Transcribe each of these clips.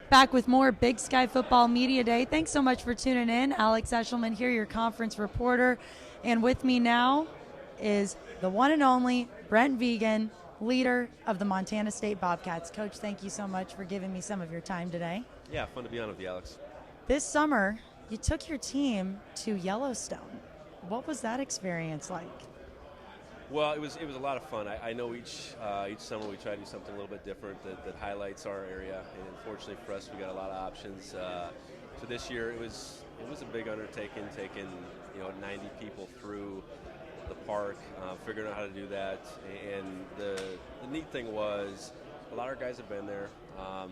Back with more Big Sky Football Media Day. Thanks so much for tuning in. Alex Eshelman here, your conference reporter. And with me now is the one and only Brent Vigen, leader of the Montana State Bobcats. Coach, thank you so much for giving me some of your time today. Yeah, fun to be on with you, Alex. This summer, you took your team to Yellowstone. What was that experience like? Well, it was a lot of fun. I know each summer we try to do something a little bit different that highlights our area, and unfortunately for us, we got a lot of options. So this year it was a big undertaking, taking 90 people through the park, figuring out how to do that. And the neat thing was, a lot of our guys have been there,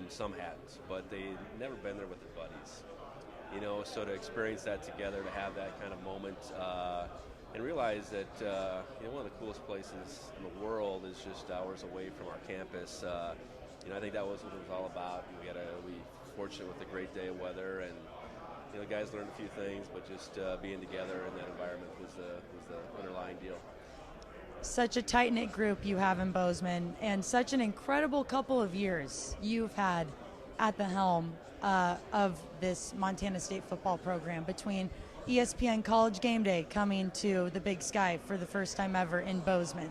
some hadn't, but they never been there with their buddies. So to experience that together, to have that kind of moment. And realize that one of the coolest places in the world is just hours away from our campus. I think that was what it was all about. We fortunate with a great day of weather, and the guys learned a few things, but just being together in that environment was the underlying deal. Such a tight-knit group you have in Bozeman, and such an incredible couple of years you've had at the helm of this Montana State football program, between ESPN College Game Day coming to the Big Sky for the first time ever in Bozeman,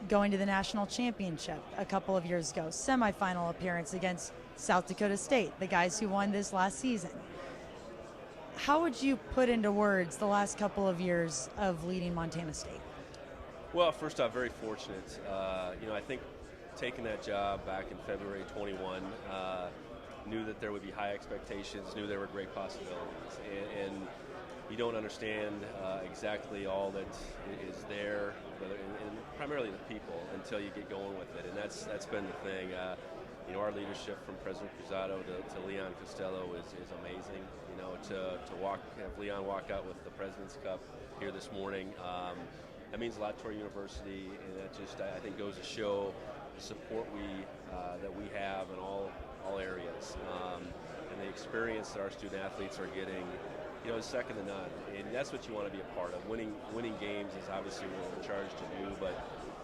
going to the national championship a couple of years ago, semifinal appearance against South Dakota State, the guys who won this last season. How would you put into words the last couple of years of leading Montana State? Well, first off, very fortunate. I think taking that job back in February 21, knew that there would be high expectations, knew there were great possibilities, and you don't understand exactly all that is there, and primarily the people, until you get going with it, and that's been the thing. Our leadership from President Cruzado to Leon Costello is amazing. Have Leon walk out with the President's Cup here this morning, that means a lot to our university, and that just, I think, goes to show the support that we have in all areas, and the experience that our student athletes are getting, is second to none. And that's what you want to be a part of. Winning games is obviously what we're charged to do, but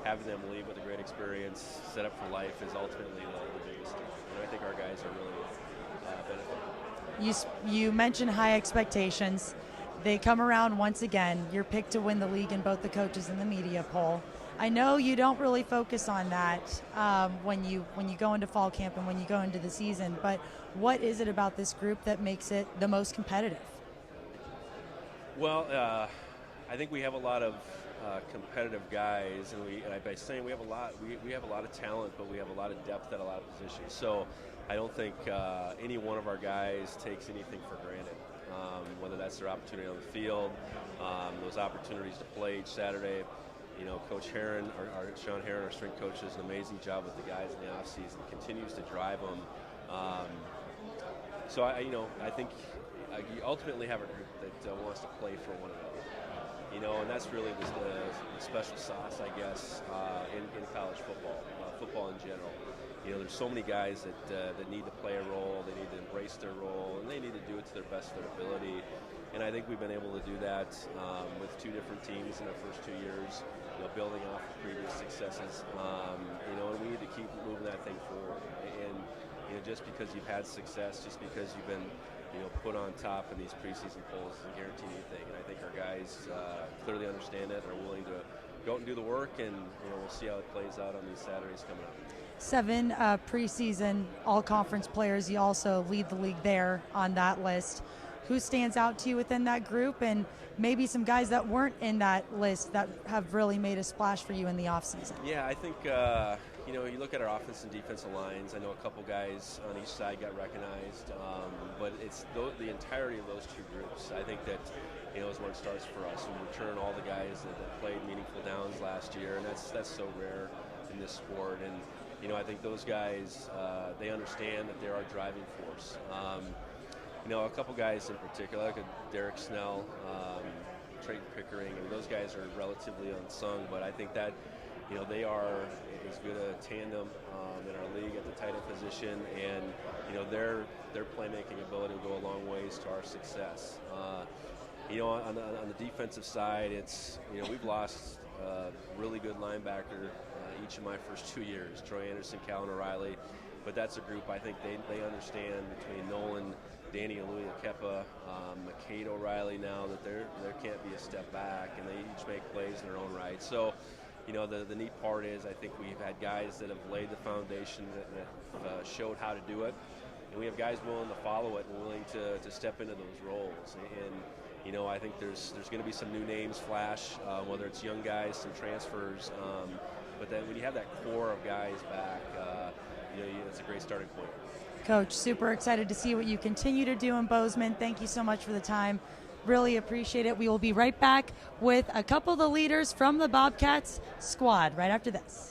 having them leave with a great experience, set up for life, is ultimately the biggest thing. And I think our guys are really benefiting. You mentioned high expectations. They come around once again. You're picked to win the league in both the coaches and the media poll. I know you don't really focus on that when you go into fall camp and when you go into the season, but what is it about this group that makes it the most competitive? Well, I think we have a lot of competitive guys, and by saying we have a lot of talent, but we have a lot of depth at a lot of positions. So I don't think any one of our guys takes anything for granted. Whether that's their opportunity on the field, those opportunities to play each Saturday. Coach Heron, Sean Heron, our strength coach, does an amazing job with the guys in the offseason, continues to drive them. So I think you ultimately have a group that wants to play for one another. And that's really the special sauce, I guess, in college football in general. There's so many guys that need to play a role, they need to embrace their role, and they need to do it to their best of their ability. And I think we've been able to do that with two different teams in our first 2 years, building off of previous successes. And we need to keep moving that thing forward. And just because you've had success, just because you've been put on top in these preseason polls doesn't guarantee anything. And I think our guys clearly understand it and are willing to go out and do the work, and we'll see how it plays out on these Saturdays coming up. 7 preseason all-conference players. You also lead the league there on that list. Who stands out to you within that group, and maybe some guys that weren't in that list that have really made a splash for you in the offseason? Yeah, I think, you look at our offense and defensive lines. I know a couple guys on each side got recognized, but it's the entirety of those two groups. I think that, is where it starts for us. We return all the guys that played meaningful downs last year, and that's so rare in this sport. And, I think those guys, they understand that they're our driving force. A couple guys in particular, like Derek Snell, Trayton Pickering, and those guys are relatively unsung, but I think that, they are as good a tandem in our league at the tight end position, and, their playmaking ability will go a long ways to our success. On the defensive side, it's, we've lost really good linebacker each of my first 2 years. Troy Anderson, Calvin O'Reilly, but that's a group I think they understand between Nolan, Danny Aluya Kepa, McCade O'Reilly now that there can't be a step back, and they each make plays in their own right. So, the neat part is I think we've had guys that have laid the foundation that showed how to do it, and we have guys willing to follow it and willing to step into those roles. And I think there's going to be some new names flash, whether it's young guys, some transfers, but then when you have that core of guys back, it's a great starting point. Coach, super excited to see what you continue to do in Bozeman. Thank you so much for the time. Really appreciate it. We will be right back with a couple of the leaders from the Bobcats squad right after this.